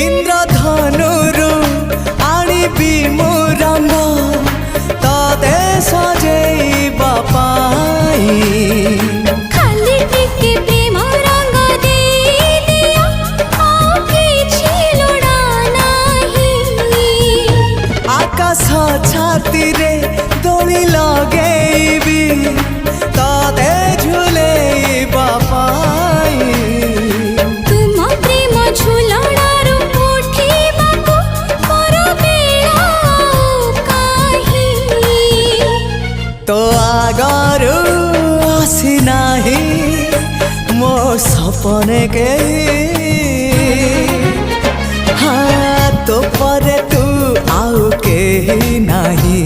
इंद्रधनुरु आनिबी मु रंग तते सजेइबा पाई खाली टिके प्रेम रंग दे दिया आ किछि लोड़ा नाही आकाश छाती रे दोली लगेइबी तते झुलेइबा पाई तुम प्रेम झुलणारू उठिबाकू मोर बेला काहि तो आगरू आसी नाही मो सपने के हाँ तो परे तू आउ के नाही।